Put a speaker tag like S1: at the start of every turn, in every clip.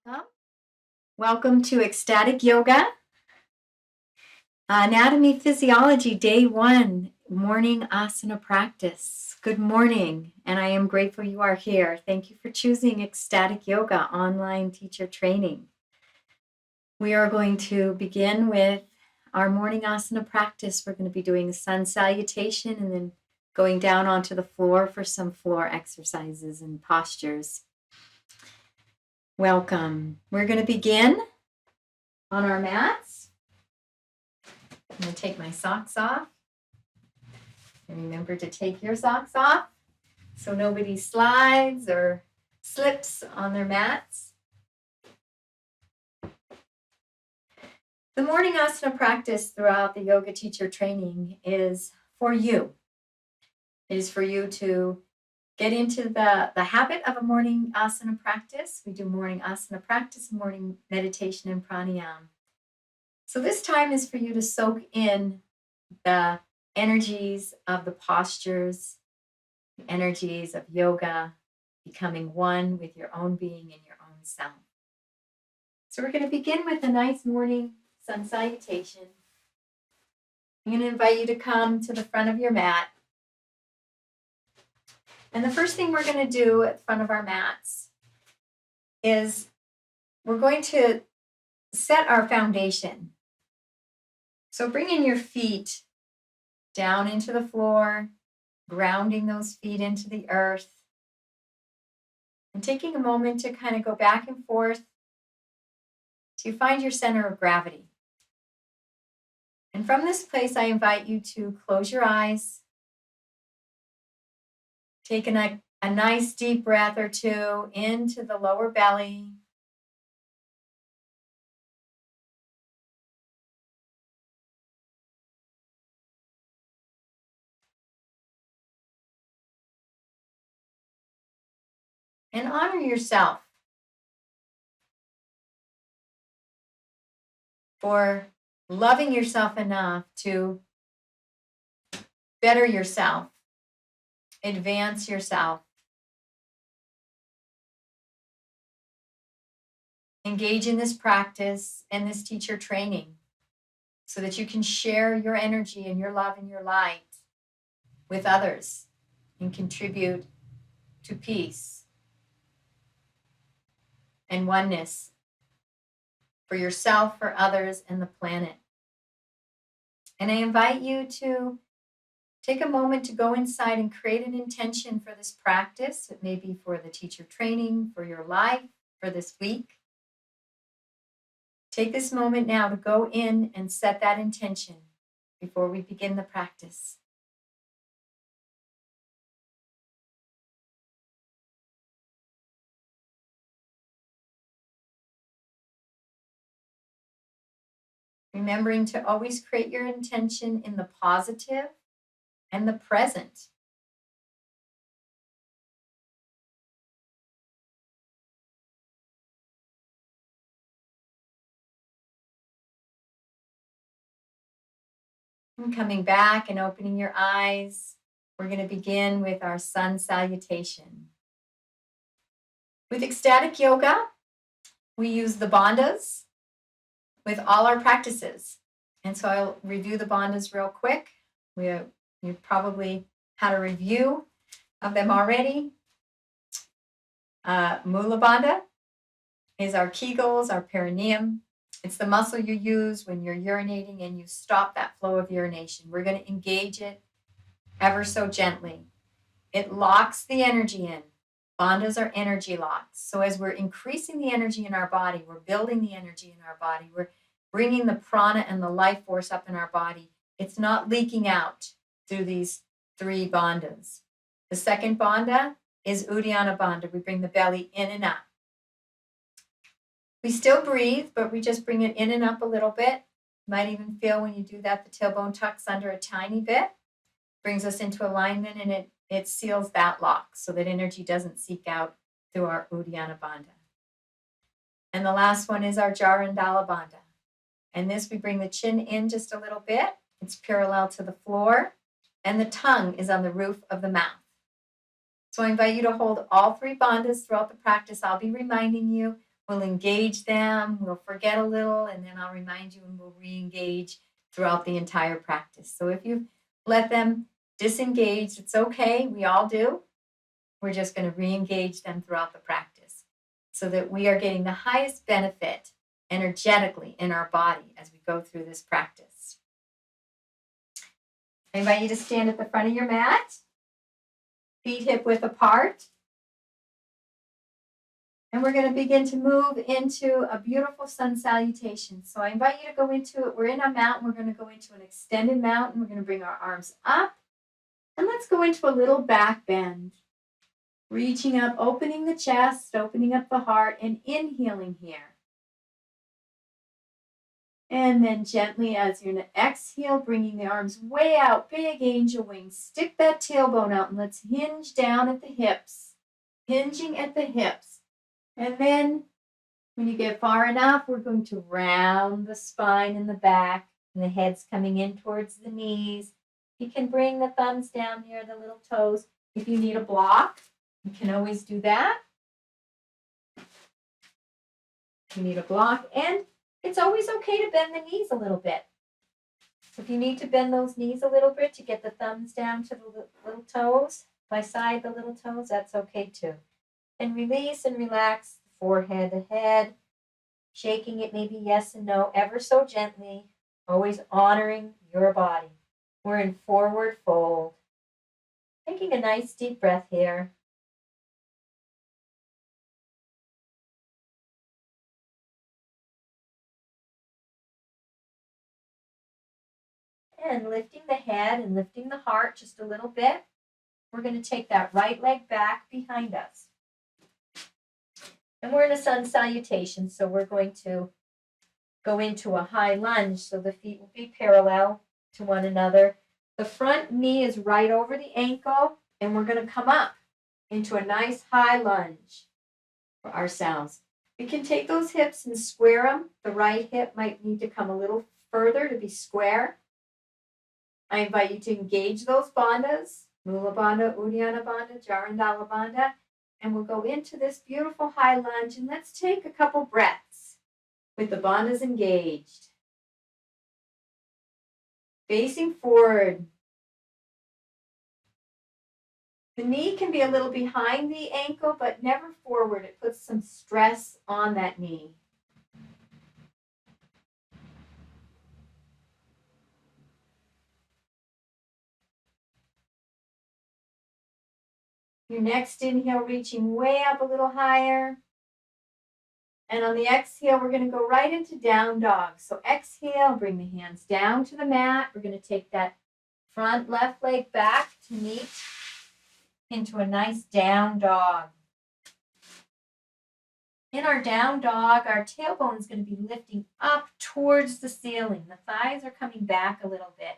S1: Welcome. Welcome to Ecstatic Yoga, Anatomy Physiology Day 1, morning asana practice. Good morning, and I am grateful you are here. Thank you for choosing Ecstatic Yoga online teacher training. We are going to begin with our morning asana practice. We're going to be doing a Sun Salutation and then going down onto the floor for some floor exercises and postures. Welcome. We're going to begin on our mats. I'm going to take my socks off. And remember to take your socks off so nobody slides or slips on their mats. The morning asana practice throughout the yoga teacher training is for you. It is for you to get into the habit of a morning asana practice. We do morning asana practice, morning meditation, and pranayama. So this time is for you to soak in the energies of the postures, the energies of yoga, becoming one with your own being and your own self. So we're going to begin with a nice morning sun salutation. I'm going to invite you to come to the front of your mat. And the first thing we're going to do at the front of our mats is we're going to set our foundation. So bringing your feet down into the floor, grounding those feet into the earth, and taking a moment to kind of go back and forth to find your center of gravity. And from this place, I invite you to close your eyes, take a nice deep breath or two into the lower belly. And honor yourself for loving yourself enough to better yourself, advance yourself, engage in this practice and this teacher training so that you can share your energy and your love and your light with others and contribute to peace and oneness for yourself, for others, and the planet. And I invite you to take a moment to go inside and create an intention for this practice. It may be for the teacher training, for your life, for this week. Take this moment now to go in and set that intention before we begin the practice. Remembering to always create your intention in the positive and the present. And coming back and opening your eyes, we're going to begin with our sun salutation. With ecstatic yoga, we use the bandhas with all our practices. And so I'll review the bandhas real quick. You've probably had a review of them already. Mula bandha is our kegels, our perineum. It's the muscle you use when you're urinating and you stop that flow of urination. We're going to engage it ever so gently. It locks the energy in. Bandhas are energy locks. So as we're increasing the energy in our body, we're building the energy in our body, we're bringing the prana and the life force up in our body. It's not leaking out through these 3 bandhas. The second bandha is Uddiyana bandha. We bring the belly in and up. We still breathe, but we just bring it in and up a little bit. You might even feel when you do that, the tailbone tucks under a tiny bit, brings us into alignment, and it seals that lock so that energy doesn't seek out through our Uddiyana bandha. And the last one is our Jarandala bandha. And this, we bring the chin in just a little bit. It's parallel to the floor, and the tongue is on the roof of the mouth. So I invite you to hold all 3 bandhas throughout the practice. I'll be reminding you. We'll engage them, we'll forget a little, and then I'll remind you and we'll re-engage throughout the entire practice. So if you let them disengage, it's okay, we all do. We're just going to re-engage them throughout the practice so that we are getting the highest benefit energetically in our body as we go through this practice. I invite you to stand at the front of your mat, feet hip width apart. And we're going to begin to move into a beautiful sun salutation. So I invite you to go into it. We're in a mountain. We're going to go into an extended mountain. We're going to bring our arms up. And let's go into a little back bend. Reaching up, opening the chest, opening up the heart, and inhaling here. And then gently, as you're going to exhale, bringing the arms way out, big angel wings. Stick that tailbone out and let's hinge down at the hips. Hinging at the hips. And then when you get far enough, we're going to round the spine in the back and the head's coming in towards the knees. You can bring the thumbs down near the little toes. If you need a block, you can always do that. If you need a block, and it's always okay to bend the knees a little bit. So if you need to bend those knees a little bit to get the thumbs down to the little toes, beside the little toes, that's okay too. And release and relax the forehead, the head, shaking it maybe yes and no, ever so gently, always honoring your body. We're in forward fold. Taking a nice deep breath here. And lifting the head and lifting the heart just a little bit. We're going to take that right leg back behind us. And we're in a sun salutation, so we're going to go into a high lunge so the feet will be parallel to one another. The front knee is right over the ankle, and we're going to come up into a nice high lunge for ourselves. We can take those hips and square them. The right hip might need to come a little further to be square. I invite you to engage those bandhas, Mula Bandha, Uddiyana Bandha, Jarandala Bandha, and we'll go into this beautiful high lunge, and let's take a couple breaths with the bandhas engaged. Facing forward. The knee can be a little behind the ankle, but never forward. It puts some stress on that knee. Your next inhale, reaching way up a little higher. And on the exhale, we're going to go right into down dog. So exhale, bring the hands down to the mat. We're going to take that front left leg back to meet into a nice down dog. In our down dog, our tailbone is going to be lifting up towards the ceiling. The thighs are coming back a little bit.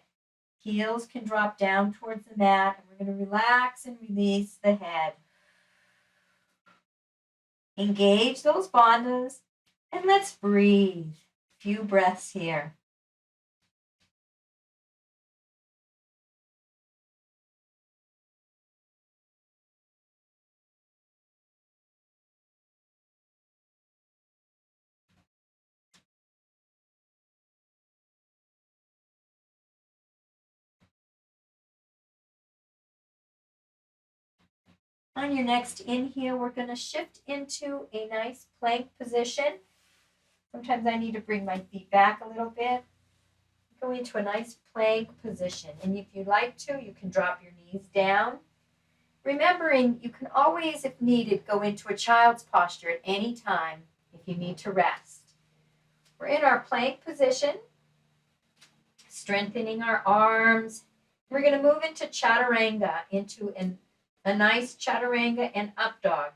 S1: Heels can drop down towards the mat, and we're going to relax and release the head. Engage those bandhas, and let's breathe. A few breaths here. On your next inhale, we're going to shift into a nice plank position. Sometimes I need to bring my feet back a little bit. Go into a nice plank position. And if you'd like to, you can drop your knees down. Remembering, you can always, if needed, go into a child's posture at any time if you need to rest. We're in our plank position, strengthening our arms. We're going to move into Chaturanga, into a nice Chaturanga and up dog.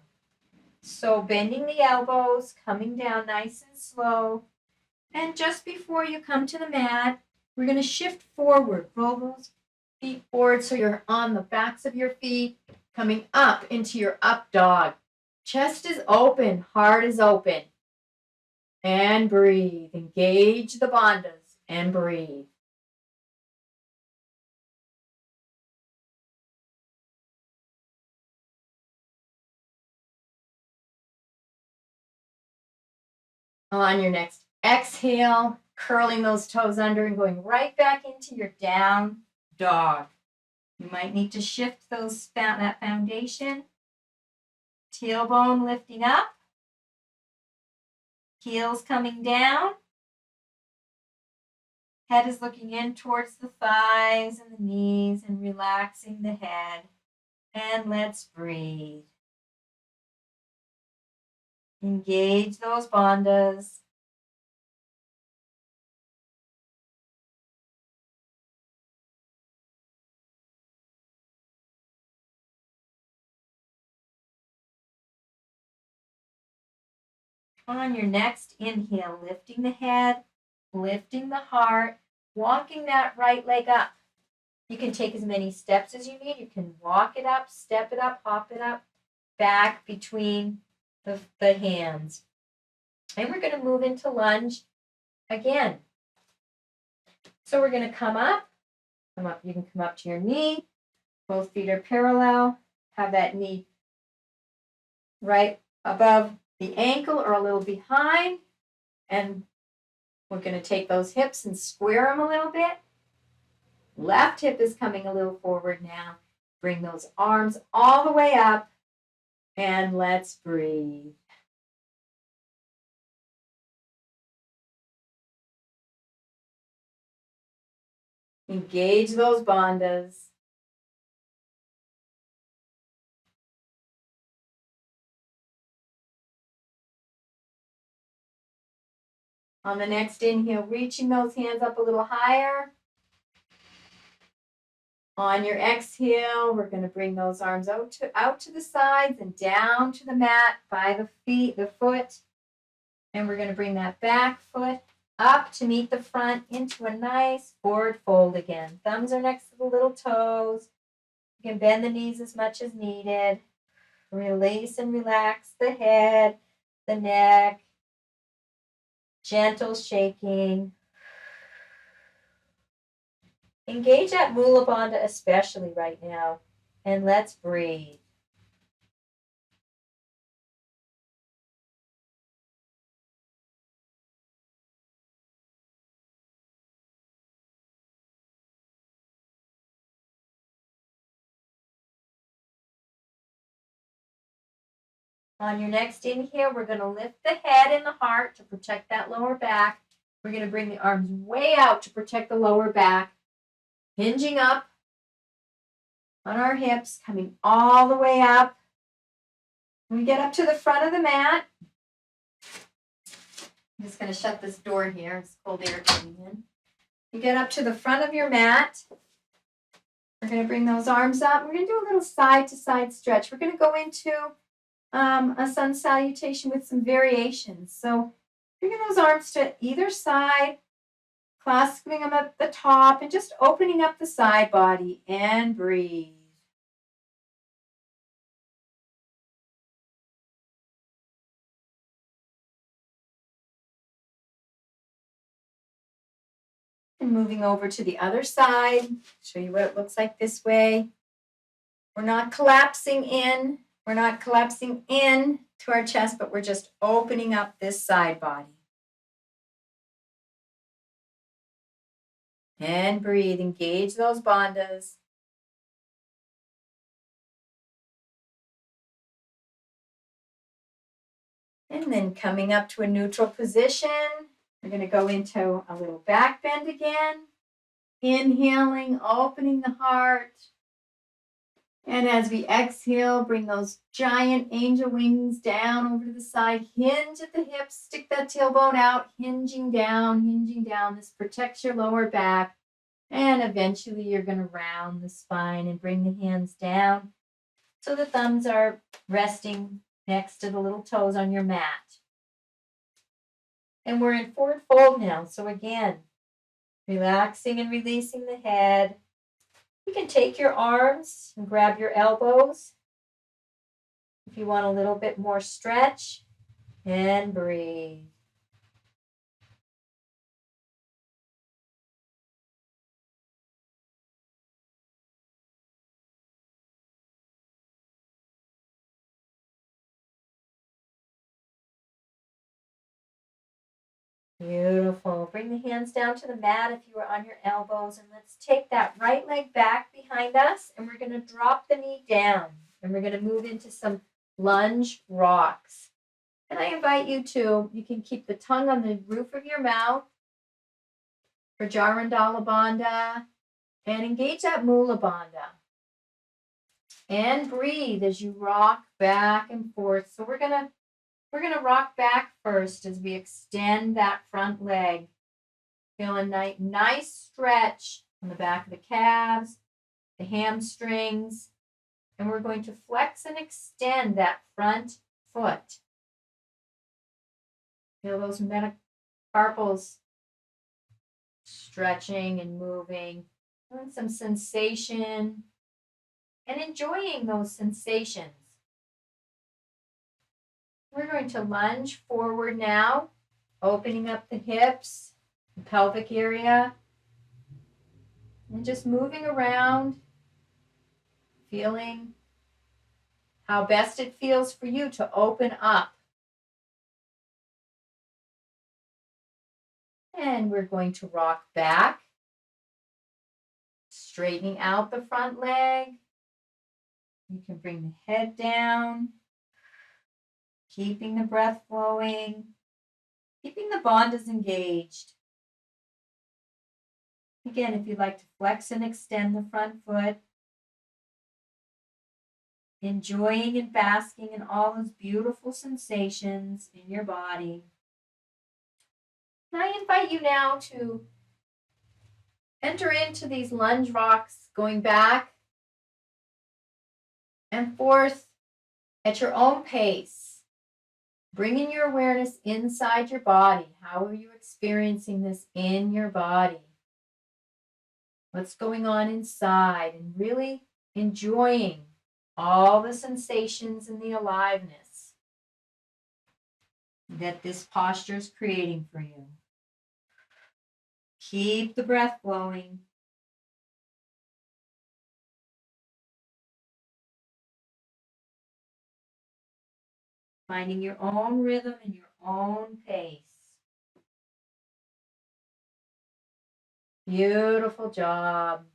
S1: So bending the elbows, coming down nice and slow. And just before you come to the mat, we're going to shift forward. Roll those feet forward so you're on the backs of your feet, coming up into your up dog. Chest is open, heart is open. And breathe. Engage the bandhas and breathe. On your next exhale, curling those toes under and going right back into your down dog. You might need to shift that foundation. Tailbone lifting up. Heels coming down. Head is looking in towards the thighs and the knees and relaxing the head. And let's breathe. Engage those bandhas. On your next inhale, lifting the head, lifting the heart, walking that right leg up. You can take as many steps as you need. You can walk it up, step it up, hop it up, back between the hands. And we're going to move into lunge again. So we're going to come up. You can come up to your knee. Both feet are parallel. Have that knee right above the ankle or a little behind. And we're going to take those hips and square them a little bit. Left hip is coming a little forward now. Bring those arms all the way up. And let's breathe. Engage those bandhas. On the next inhale, reaching those hands up a little higher. On your exhale, we're going to bring those arms out to the sides and down to the mat by the foot. And we're going to bring that back foot up to meet the front into a nice forward fold again. Thumbs are next to the little toes. You can bend the knees as much as needed. Release and relax the head, the neck. Gentle shaking. Engage that Mula Bandha especially right now. And let's breathe. On your next inhale, we're going to lift the head and the heart to protect that lower back. We're going to bring the arms way out to protect the lower back. Hinging up on our hips, coming all the way up. We get up to the front of the mat. I'm just going to shut this door here. It's cold air coming in. You get up to the front of your mat. We're going to bring those arms up. We're going to do a little side-to-side stretch. We're going to go into a sun salutation with some variations. So bringing those arms to either side, clasping them at the top, and just opening up the side body and breathe. And moving over to the other side, show you what it looks like this way. We're not collapsing in. We're not collapsing in to our chest, but we're just opening up this side body. And breathe. Engage those bandhas. And then coming up to a neutral position, we're going to go into a little back bend again. Inhaling, opening the heart. And as we exhale, bring those giant angel wings down over to the side. Hinge at the hips, stick that tailbone out, hinging down, hinging down. This protects your lower back. And eventually you're going to round the spine and bring the hands down so the thumbs are resting next to the little toes on your mat. And we're in forward fold now. So again, relaxing and releasing the head. You can take your arms and grab your elbows if you want a little bit more stretch, and breathe. Beautiful. Bring the hands down to the mat if you are on your elbows. And let's take that right leg back behind us. And we're going to drop the knee down. And we're going to move into some Lunge Rocks. And I invite you to, you can keep the tongue on the roof of your mouth for Jarandala Bandha. And engage that Mula Bandha. And breathe as you rock back and forth. So we're gonna rock back first as we extend that front leg. Feel a nice stretch on the back of the calves, the hamstrings, and we're going to flex and extend that front foot. Feel those metacarpals stretching and moving. Feeling some sensation and enjoying those sensations. We're going to lunge forward now, opening up the hips, the pelvic area, and just moving around, feeling how best it feels for you to open up. And we're going to rock back, straightening out the front leg. You can bring the head down, keeping the breath flowing, keeping the bandhas engaged. Again, if you'd like to flex and extend the front foot, enjoying and basking in all those beautiful sensations in your body. And I invite you now to enter into these lunge rocks, going back and forth at your own pace, bringing your awareness inside your body. How are you experiencing this in your body? What's going on inside? And really enjoying all the sensations and the aliveness that this posture is creating for you. Keep the breath flowing. Finding your own rhythm and your own pace. Beautiful job.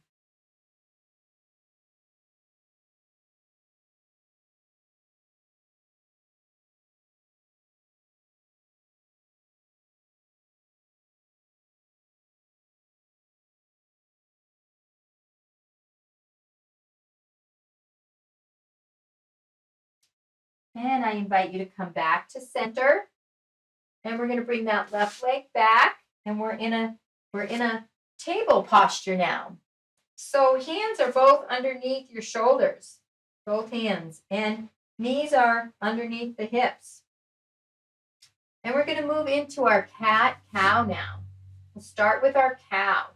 S1: And I invite you to come back to center. And we're going to bring that left leg back. And we're in a table posture now. So hands are both underneath your shoulders, both hands, and knees are underneath the hips. And we're going to move into our cat-cow now. We'll start with our cow.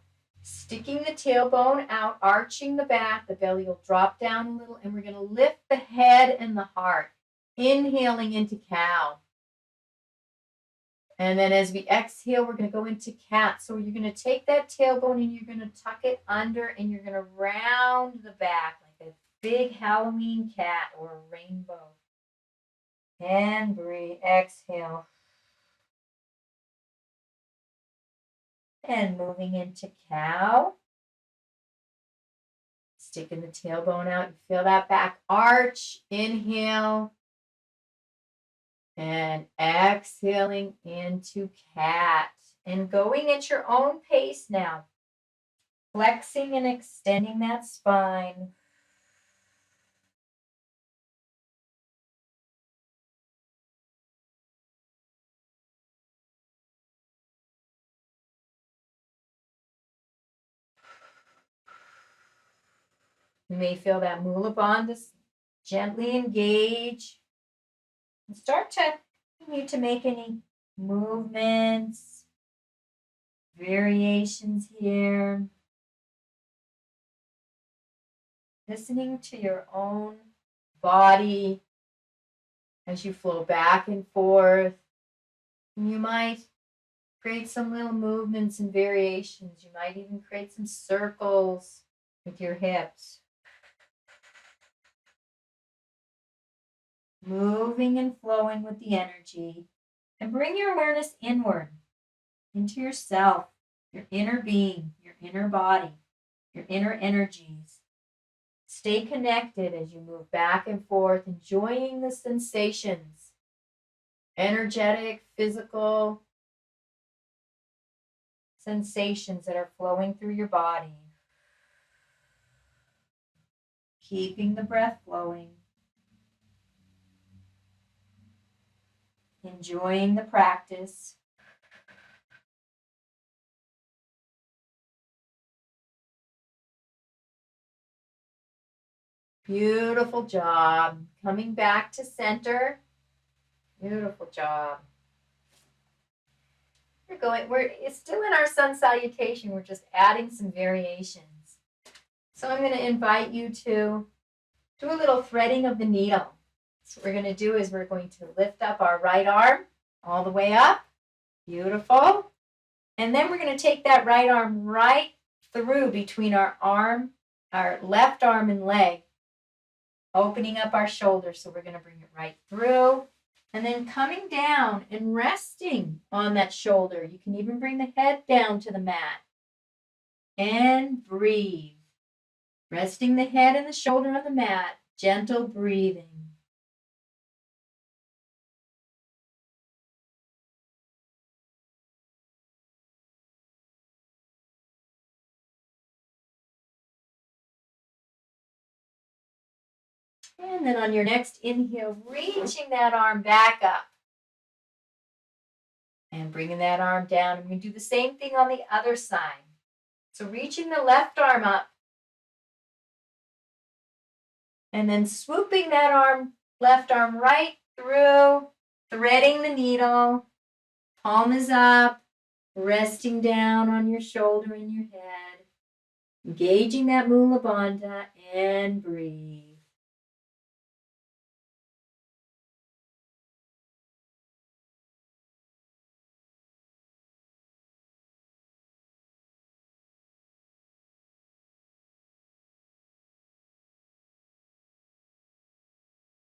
S1: Sticking the tailbone out, arching the back, the belly will drop down a little, and we're going to lift the head and the heart. Inhaling into cow. And then as we exhale, we're going to go into cat. So you're going to take that tailbone and you're going to tuck it under and you're going to round the back like a big Halloween cat or a rainbow. And breathe, exhale. And moving into cow. Sticking the tailbone out. You feel that back arch. Inhale. And exhaling into cat. And going at your own pace now. Flexing and extending that spine. You may feel that Mula Bandha gently engage. And start to, you need to make any movements, variations here. Listening to your own body as you flow back and forth. And you might create some little movements and variations. You might even create some circles with your hips. Moving and flowing with the energy. And bring your awareness inward. into yourself, your inner being, your inner body, your inner energies. Stay connected as you move back and forth, enjoying the sensations, energetic, physical sensations that are flowing through your body. Keeping the breath flowing. Enjoying the practice. Beautiful job. Coming back to center. Beautiful job. It's still in our sun salutation. We're just adding some variations. So I'm going to invite you to do a little threading of the needle. So what we're going to do is we're going to lift up our right arm all the way up. Beautiful. And then we're going to take that right arm right through between our left arm and leg, opening up our shoulder. So we're going to bring it right through. And then coming down and resting on that shoulder. You can even bring the head down to the mat. And breathe. Resting the head and the shoulder on the mat. Gentle breathing. And then on your next inhale, reaching that arm back up. And bringing that arm down. And we're going to do the same thing on the other side. So reaching the left arm up. And then swooping that left arm right through, threading the needle. Palm is up, resting down on your shoulder and your head. Engaging that Mula Bandha and breathe.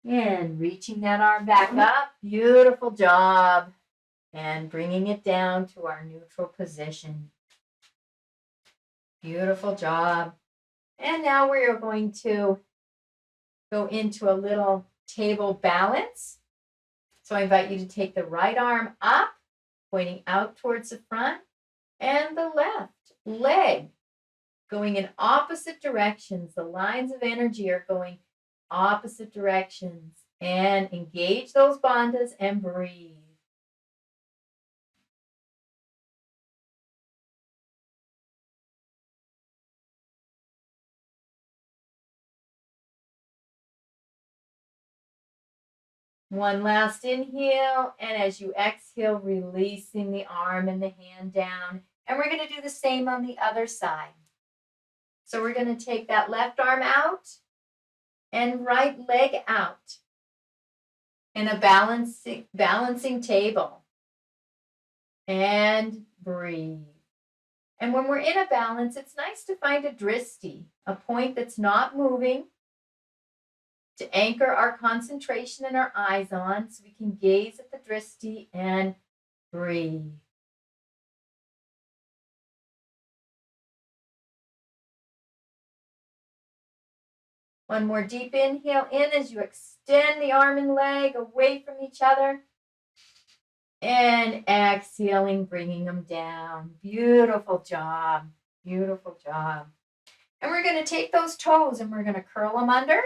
S1: And reaching that arm back up. Beautiful job. And bringing it down to our neutral position. Beautiful job. And now we're going to go into a little table balance. So I invite you to take the right arm up, pointing out towards the front, and the left leg going in opposite directions. The lines of energy are going opposite directions. And engage those bandhas and breathe. One last inhale, and as you exhale, releasing the arm and the hand down. And we're going to do the same on the other side. So we're going to take that left arm out and right leg out in a balancing table. And breathe. And when we're in a balance, it's nice to find a dristi, a point that's not moving, to anchor our concentration and our eyes on so we can gaze at the dristi and breathe. One more deep inhale in as you extend the arm and leg away from each other. And exhaling, bringing them down. Beautiful job. Beautiful job. And we're going to take those toes and we're going to curl them under.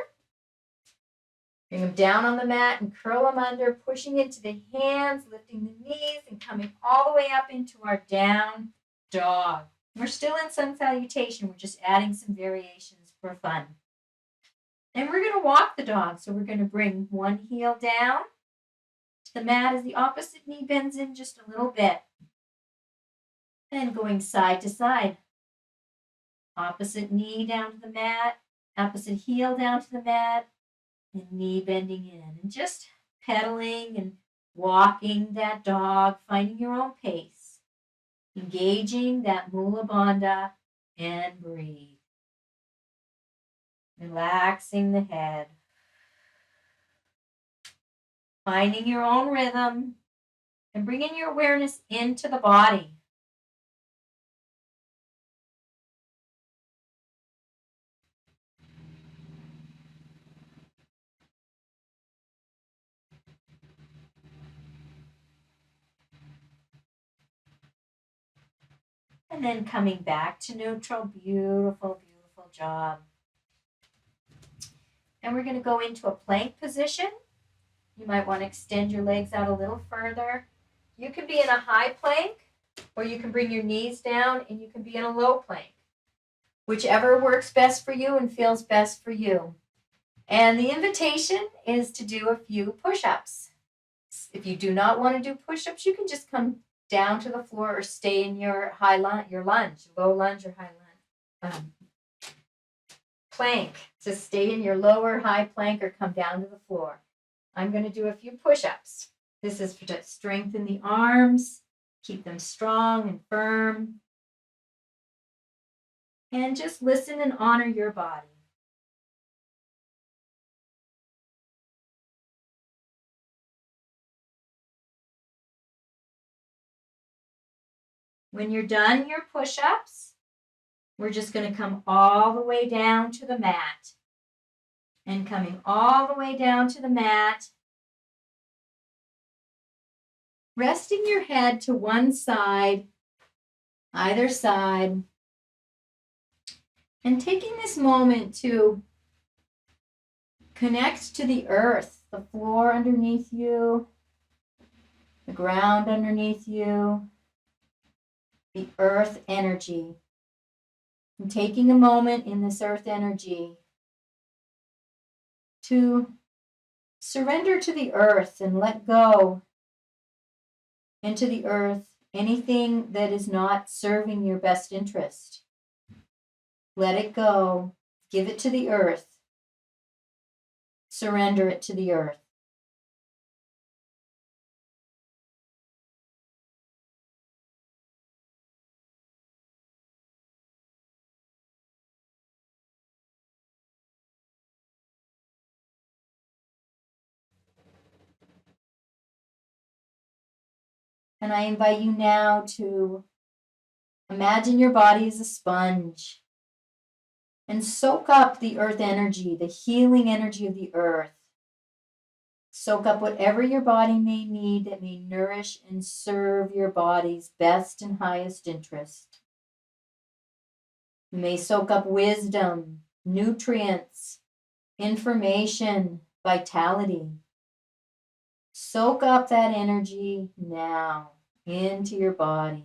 S1: Bring them down on the mat and curl them under, pushing into the hands, lifting the knees, and coming all the way up into our down dog. We're still in sun salutation. We're just adding some variations for fun. And we're going to walk the dog. So we're going to bring one heel down to the mat as the opposite knee bends in just a little bit. And going side to side. Opposite knee down to the mat, opposite heel down to the mat, and knee bending in. And just pedaling and walking that dog, finding your own pace. Engaging that Mula Bandha and breathe. Relaxing the head. Finding your own rhythm and bringing your awareness into the body. And then coming back to neutral. Beautiful, beautiful job. And we're going to go into a plank position. You might want to extend your legs out a little further. You can be in a high plank, or you can bring your knees down and you can be in a low plank. Whichever works best for you and feels best for you. And the invitation is to do a few push-ups. If you do not want to do push-ups, you can just come down to the floor or stay in your your lunge, low lunge or high lunge. Plank. So stay in your lower high plank or come down to the floor. I'm going to do a few push-ups. This is to strengthen the arms, keep them strong and firm. And just listen and honor your body. When you're done your push-ups, we're just going to come all the way down to the mat. And coming all the way down to the mat, resting your head to one side, either side, and taking this moment to connect to the earth, the floor underneath you, the ground underneath you, the earth energy. And taking a moment in this earth energy to surrender to the earth and let go into the earth anything that is not serving your best interest. Let it go. Give it to the earth. Surrender it to the earth. And I invite you now to imagine your body as a sponge and soak up the earth energy, the healing energy of the earth. Soak up whatever your body may need that may nourish and serve your body's best and highest interest. You may soak up wisdom, nutrients, information, vitality. Soak up that energy now into your body.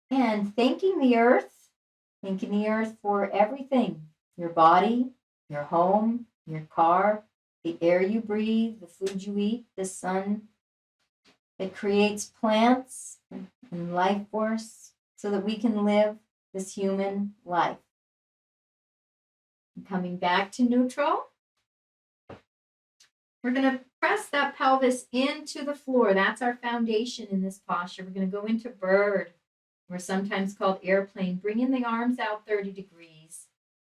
S1: And thanking the earth for everything, your body, your home, your car, the air you breathe, the food you eat, the sun that creates plants and life force so that we can live this human life. And coming back to neutral, we're going to press that pelvis into the floor. That's our foundation in this posture. We're going to go into bird, or sometimes called airplane. Bringing the arms out 30 degrees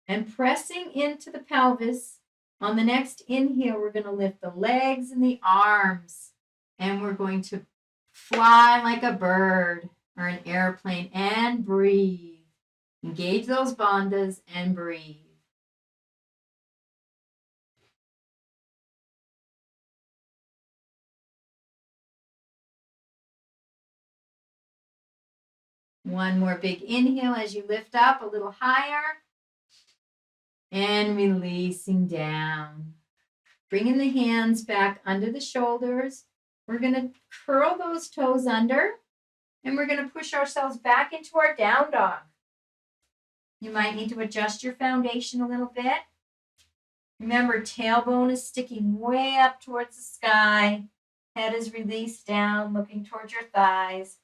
S1: and pressing into the pelvis. On the next inhale, we're going to lift the legs and the arms, and we're going to fly like a bird or an airplane and breathe. Engage those bandhas and breathe. One more big inhale as you lift up a little higher and releasing down. Bringing the hands back under the shoulders. We're going to curl those toes under and we're going to push ourselves back into our down dog. You might need to adjust your foundation a little bit. Remember, tailbone is sticking way up towards the sky. Head is released down, looking towards your thighs.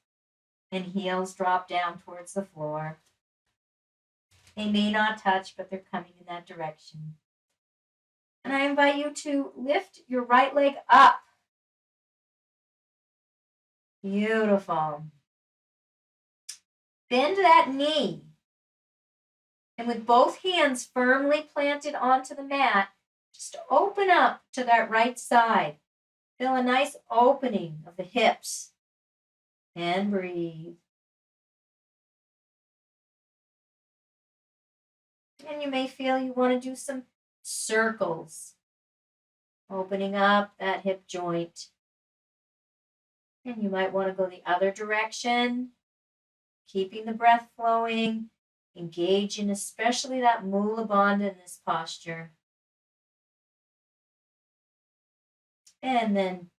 S1: And heels drop down towards the floor. They may not touch, but they're coming in that direction. And I invite you to lift your right leg up. Beautiful. Bend that knee. And with both hands firmly planted onto the mat, just open up to that right side. Feel a nice opening of the hips. And breathe. And you may feel you want to do some circles, opening up that hip joint. And you might want to go the other direction, keeping the breath flowing, engage in especially that Mula Bandha in this posture. And then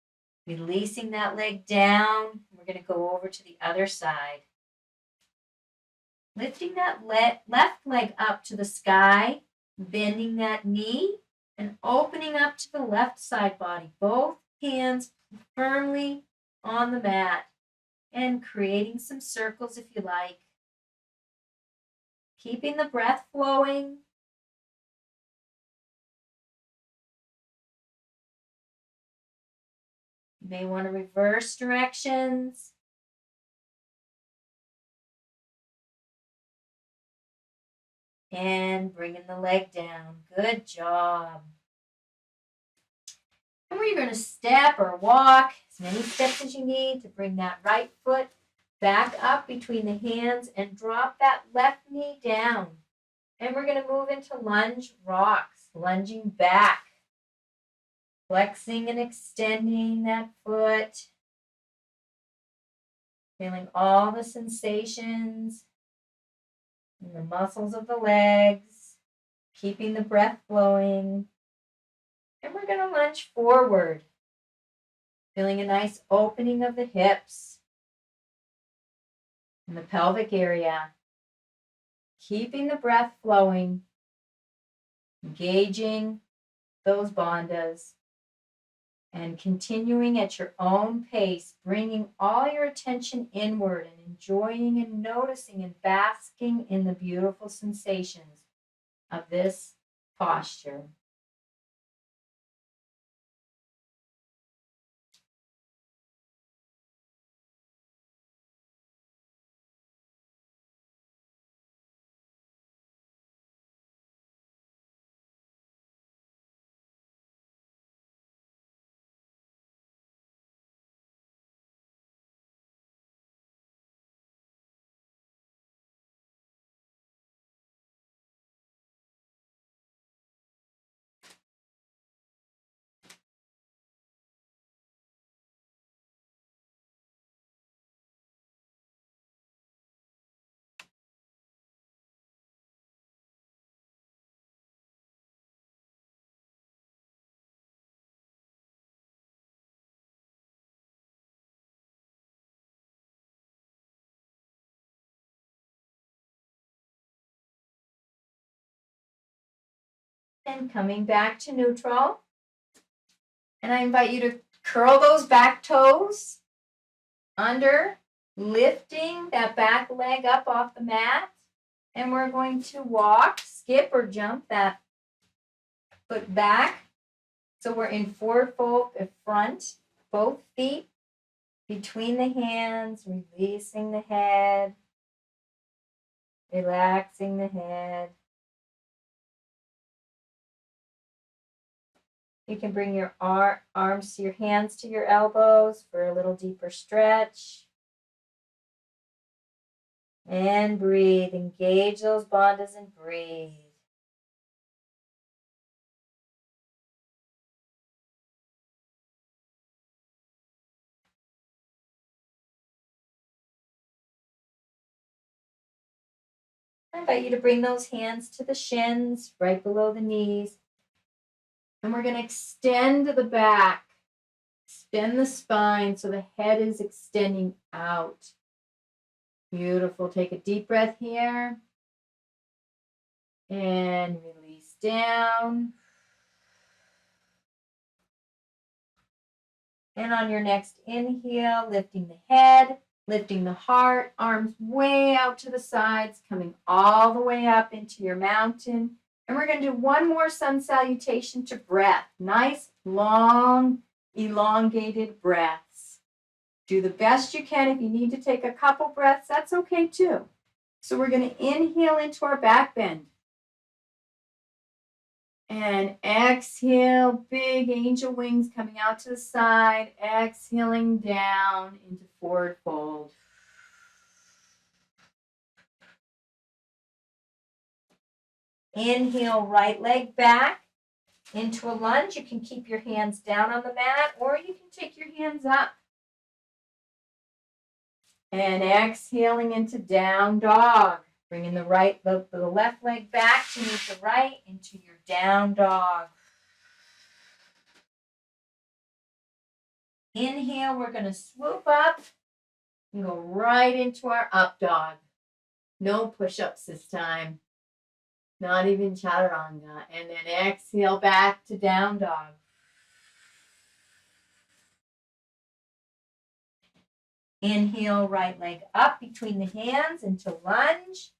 S1: releasing that leg down. We're going to go over to the other side. Lifting that left leg up to the sky, bending that knee, and opening up to the left side body. Both hands firmly on the mat, and creating some circles if you like. Keeping the breath flowing. You may want to reverse directions. And bringing the leg down. Good job. And we're going to step or walk as many steps as you need to bring that right foot back up between the hands and drop that left knee down. And we're going to move into Lunge Rocks, lunging back, flexing and extending that foot, feeling all the sensations in the muscles of the legs, keeping the breath flowing. And we're going to lunge forward, feeling a nice opening of the hips and the pelvic area. Keeping the breath flowing, engaging those bandhas, and continuing at your own pace, bringing all your attention inward and enjoying and noticing and basking in the beautiful sensations of this posture. And coming back to neutral. And I invite you to curl those back toes under, lifting that back leg up off the mat. And we're going to walk, skip, or jump that foot back. So we're in forward fold at front, both feet between the hands, releasing the head, relaxing the head. You can bring your arms to your hands to your elbows for a little deeper stretch. And breathe. Engage those bandhas and breathe. I invite you to bring those hands to the shins, right below the knees. And we're going to extend the back, extend the spine so the head is extending out. Beautiful. Take a deep breath here. And release down. And on your next inhale, lifting the head, lifting the heart, arms way out to the sides, coming all the way up into your mountain. And we're going to do one more sun salutation to breath. Nice, long, elongated breaths. Do the best you can. If you need to take a couple breaths, that's okay too. So we're going to inhale into our back bend. And exhale, big angel wings coming out to the side, exhaling down into forward fold. Inhale, right leg back into a lunge. You can keep your hands down on the mat, or you can take your hands up. And exhaling into down dog. Bringing the left leg back to meet the right into your down dog. Inhale, we're going to swoop up and go right into our up dog. No push-ups this time. Not even Chaturanga. And then exhale back to down dog. Inhale, right leg up between the hands into lunge.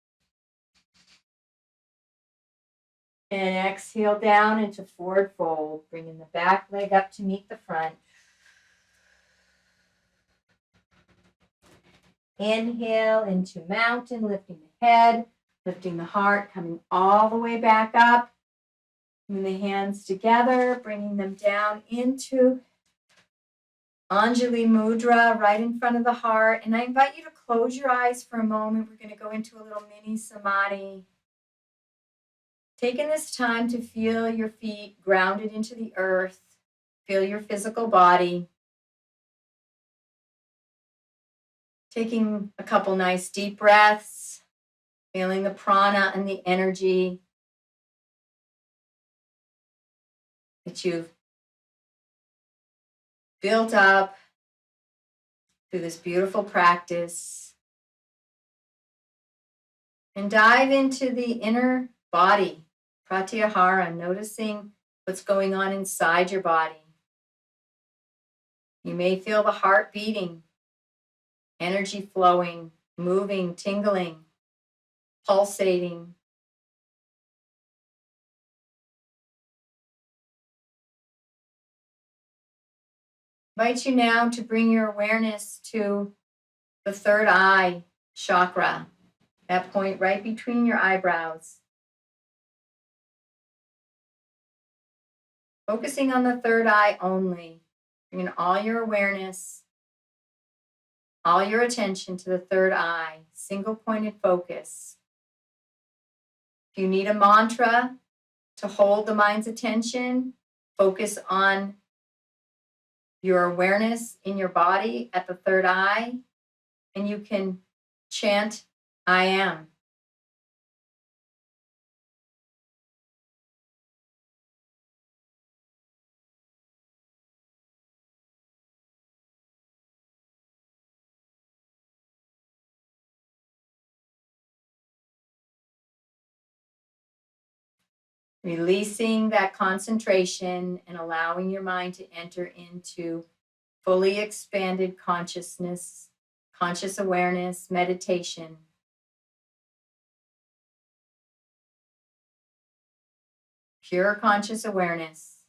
S1: And exhale down into forward fold, bringing the back leg up to meet the front. Inhale into mountain, lifting the head, lifting the heart, coming all the way back up. Bring the hands together, bringing them down into Anjali Mudra right in front of the heart. And I invite you to close your eyes for a moment. We're going to go into a little mini samadhi. Taking this time to feel your feet grounded into the earth. Feel your physical body. Taking a couple nice deep breaths. Feeling the prana and the energy that you've built up through this beautiful practice. And dive into the inner body, pratyahara, noticing what's going on inside your body. You may feel the heart beating, energy flowing, moving, tingling, pulsating. I invite you now to bring your awareness to the third eye chakra, that point right between your eyebrows. Focusing on the third eye only, bringing all your awareness, all your attention to the third eye, single pointed focus. If you need a mantra to hold the mind's attention, focus on your awareness in your body at the third eye, and you can chant, I am. Releasing that concentration and allowing your mind to enter into fully expanded consciousness, conscious awareness, meditation. Pure conscious awareness.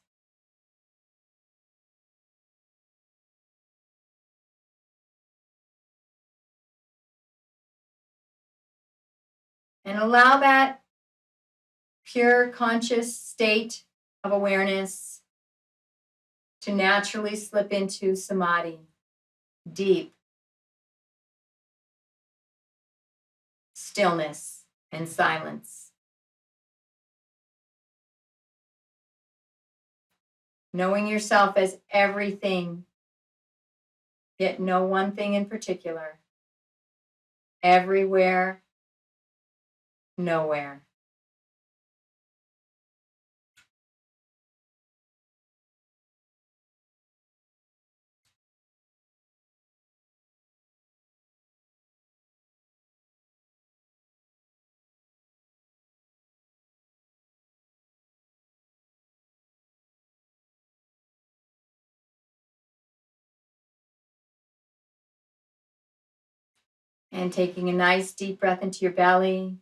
S1: And allow that pure conscious state of awareness to naturally slip into samadhi, deep stillness and silence. Knowing yourself as everything, yet no one thing in particular. Everywhere, nowhere. And taking a nice deep breath into your belly.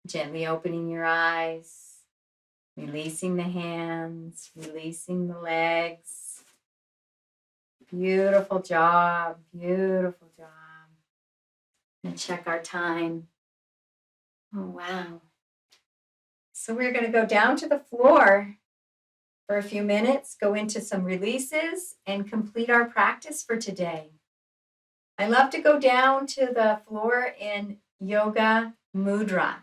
S1: Gently opening your eyes, releasing the hands, releasing the legs. Beautiful job, beautiful job. And check our time. Oh, wow. So we're going to go down to the floor for a few minutes, go into some releases, and complete our practice for today. I love to go down to the floor in Yoga Mudra.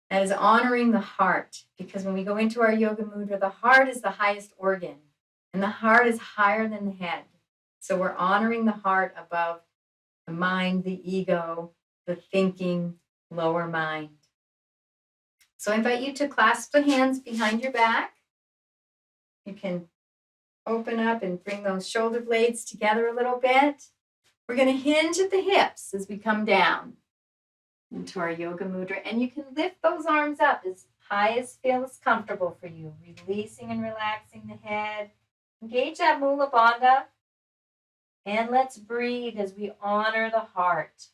S1: That is honoring the heart, because when we go into our Yoga Mudra, the heart is the highest organ, and the heart is higher than the head. So we're honoring the heart above the mind, the ego, the thinking, lower mind. So I invite you to clasp the hands behind your back. You can open up and bring those shoulder blades together a little bit. We're going to hinge at the hips as we come down into our Yoga Mudra. And you can lift those arms up as high as feels comfortable for you, releasing and relaxing the head. Engage that Mula Bandha. And let's breathe as we honor the heart.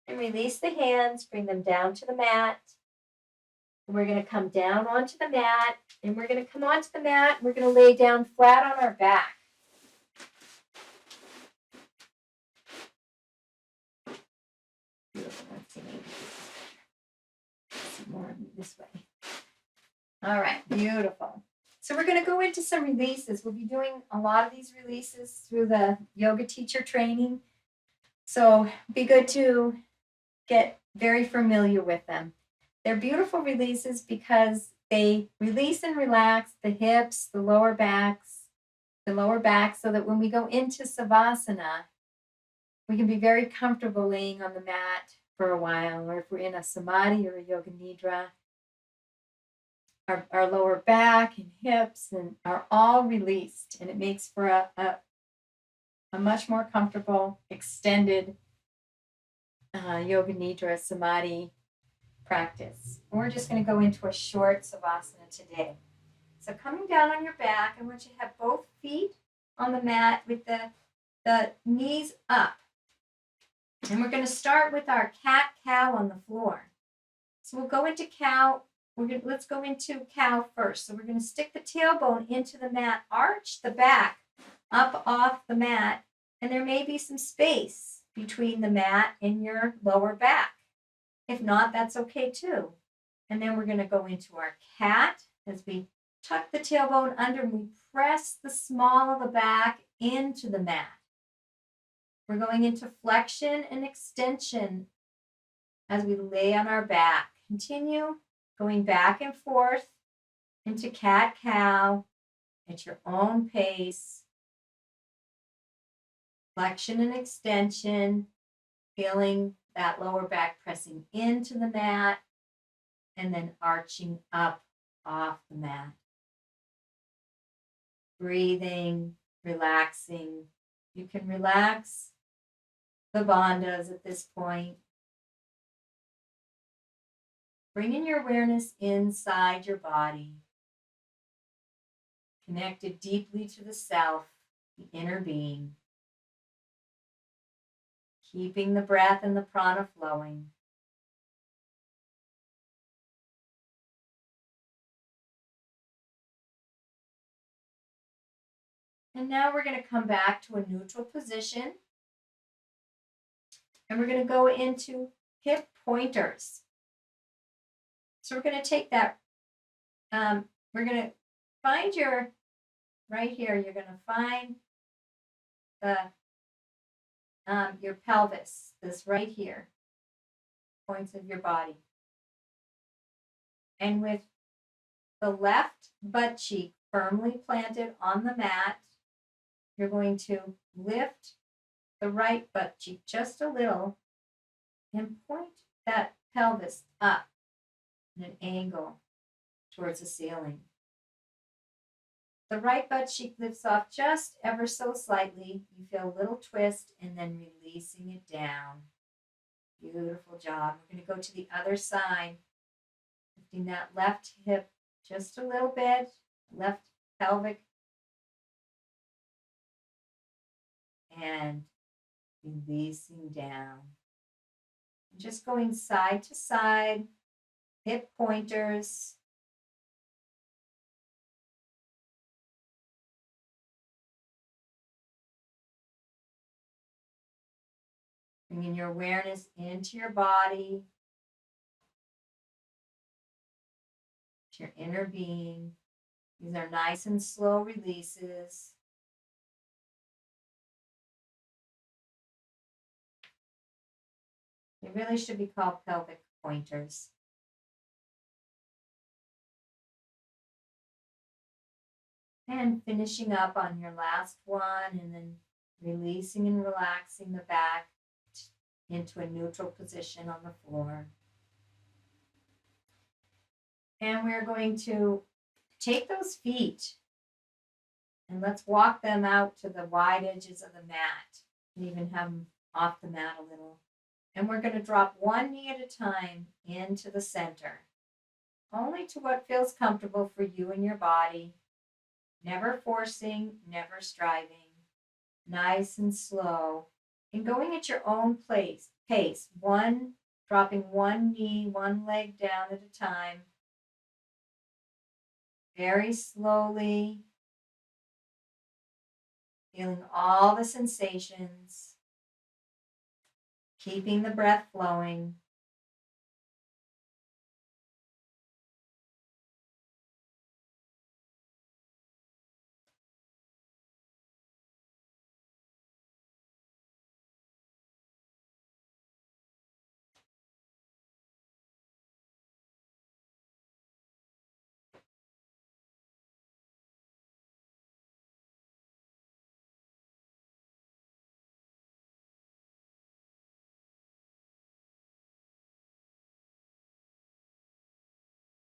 S1: And release the hands, bring them down to the mat. And we're going to come down onto the mat, and we're going to come onto the mat, and we're going to lay down flat on our back. Beautiful. Let's see more this way. All right, beautiful. So we're going to go into some releases. We'll be doing a lot of these releases through the yoga teacher training. So be good to get very familiar with them. They're beautiful releases because they release and relax the hips, the lower back, so that when we go into Savasana, we can be very comfortable laying on the mat for a while, or if we're in a samadhi or a yoga nidra, our lower back and hips and are all released, and it makes for a much more comfortable, extended yoga nidra samadhi practice. And we're just going to go into a short savasana today. So coming down on your back, I want you to have both feet on the mat with the knees up. And we're going to start with our cat-cow on the floor. So we'll go into cow. Let's go into cow first. So we're going to stick the tailbone into the mat, arch the back up off the mat, and there may be some space between the mat and your lower back. If not, that's okay too. And then we're going to go into our cat as we tuck the tailbone under and we press the small of the back into the mat. We're going into flexion and extension as we lay on our back. Continue going back and forth into cat-cow at your own pace. Flexion and extension, feeling that lower back pressing into the mat and then arching up off the mat. Breathing, relaxing. You can relax the bandhas at this point. Bringing your awareness inside your body, connected deeply to the self, the inner being. Keeping the breath and the prana flowing. And now we're going to come back to a neutral position. And we're going to go into hip pointers. So we're going to take that, we're going to find right here, you're going to find your pelvis, this right here, points of your body. And with the left butt cheek firmly planted on the mat, you're going to lift the right butt cheek just a little and point that pelvis up in an angle towards the ceiling. The right butt cheek lifts off just ever so slightly. You feel a little twist and then releasing it down. Beautiful job. We're going to go to the other side. Lifting that left hip just a little bit. Left pelvic. And releasing down. Just going side to side, hip pointers. Bringing your awareness into your body, to your inner being. These are nice and slow releases. They really should be called pelvic pointers. And finishing up on your last one, and then releasing and relaxing the back into a neutral position on the floor. And we're going to take those feet and let's walk them out to the wide edges of the mat, and even have them off the mat a little. And we're going to drop one knee at a time into the center, only to what feels comfortable for you and your body. Never forcing, never striving. Nice and slow. And going at your own pace. Dropping one knee, one leg down at a time. Very slowly. Feeling all the sensations. Keeping the breath flowing.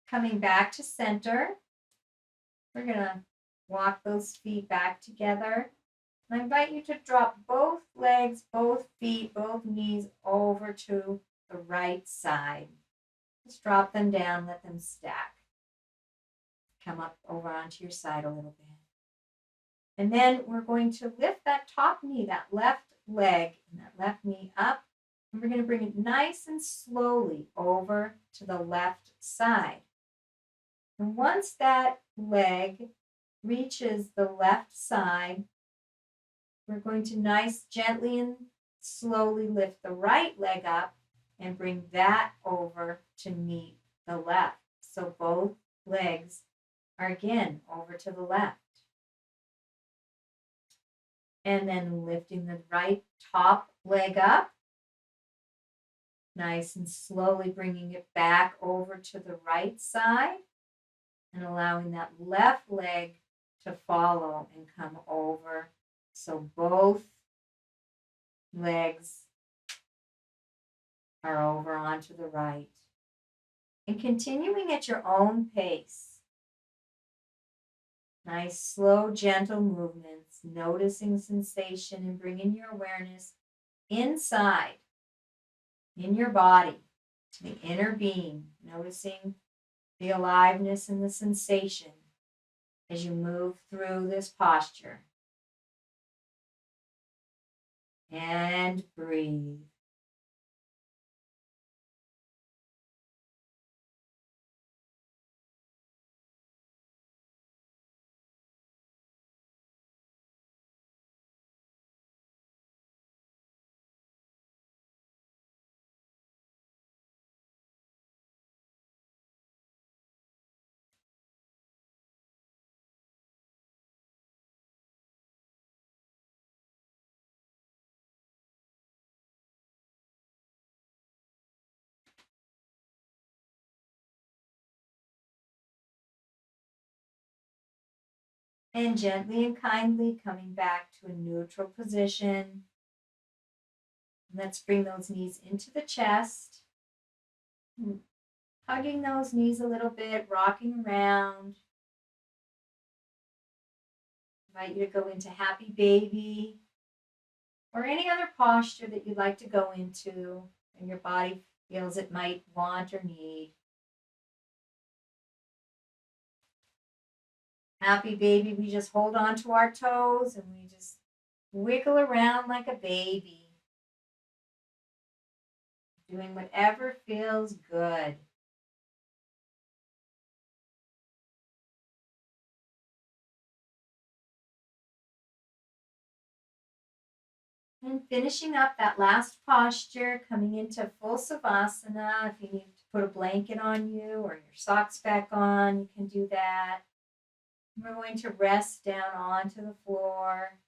S1: Coming back to center. We're going to walk those feet back together. And I invite you to drop both legs, both feet, both knees over to the right side. Just drop them down, let them stack. Come up over onto your side a little bit. And then we're going to lift that top knee, that left leg, and that left knee up. And we're going to bring it nice and slowly over to the left side. And once that leg reaches the left side, we're going to gently and slowly lift the right leg up and bring that over to meet the left. So both legs are again over to the left. And then lifting the right top leg up. Nice and slowly bringing it back over to the right side. And allowing that left leg to follow and come over. So both legs are over onto the right. And continuing at your own pace. Nice, slow, gentle movements. Noticing sensation and bringing your awareness inside, in your body, to the inner being. Noticing the aliveness and the sensation as you move through this posture. And breathe. And gently and kindly coming back to a neutral position. Let's bring those knees into the chest. Hugging those knees a little bit, rocking around. Invite you to go into happy baby or any other posture that you'd like to go into and your body feels it might want or need. Happy baby, we just hold on to our toes and we just wiggle around like a baby. doing whatever feels good. And finishing up that last posture, coming into full Savasana. If you need to put a blanket on you or your socks back on, you can do that. We're going to rest down onto the floor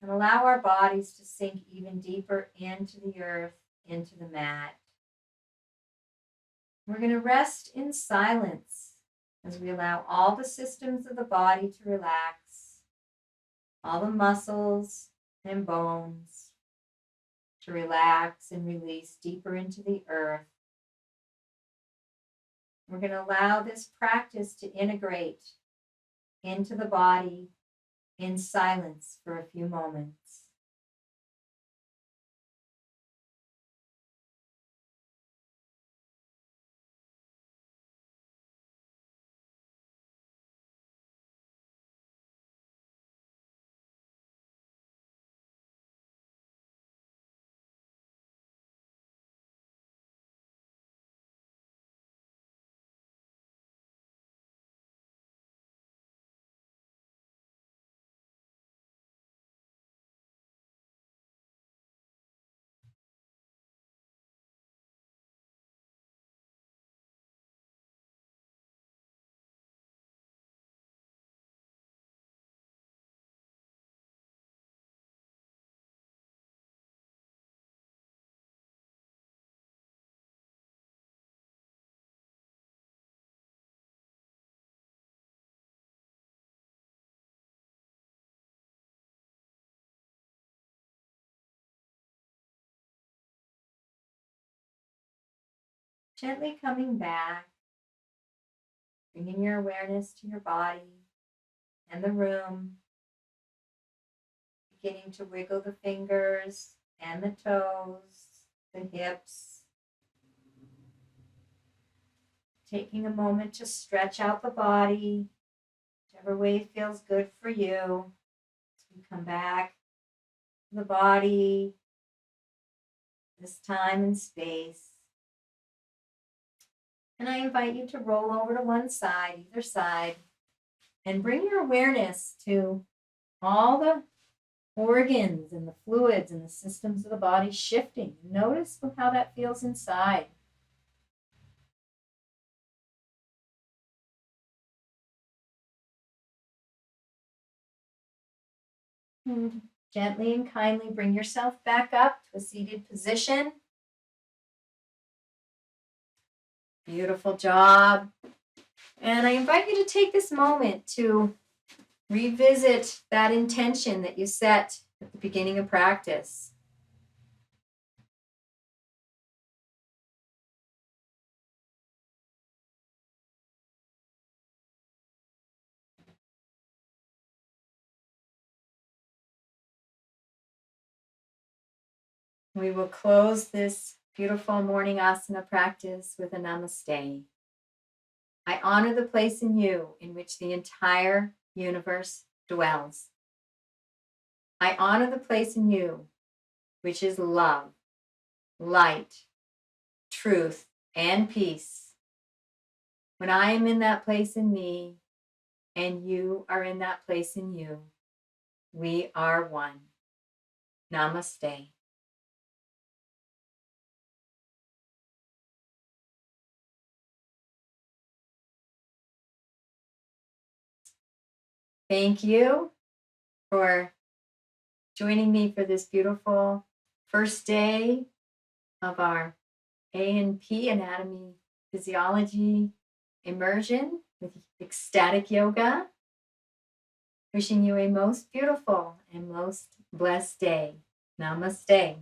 S1: and allow our bodies to sink even deeper into the earth, into the mat. We're going to rest in silence as we allow all the systems of the body to relax, all the muscles and bones to relax and release deeper into the earth. We're going to allow this practice to integrate into the body in silence for a few moments. Gently coming back, bringing your awareness to your body and the room, beginning to wiggle the fingers and the toes, the hips, taking a moment to stretch out the body, whichever way feels good for you. As we come back to the body, this time and space. And I invite you to roll over to one side, either side, and bring your awareness to all the organs and the fluids and the systems of the body shifting. Notice how that feels inside. And gently and kindly bring yourself back up to a seated position. Beautiful job. And I invite you to take this moment to revisit that intention that you set at the beginning of practice. We will close this beautiful morning asana practice with a namaste. I honor the place in you in which the entire universe dwells. I honor the place in you which is love, light, truth, and peace. When I am in that place in me, and you are in that place in you, we are one. Namaste. Thank you for joining me for this beautiful first day of our A&P, Anatomy, Physiology immersion with ecstatic yoga. Wishing you a most beautiful and most blessed day. Namaste.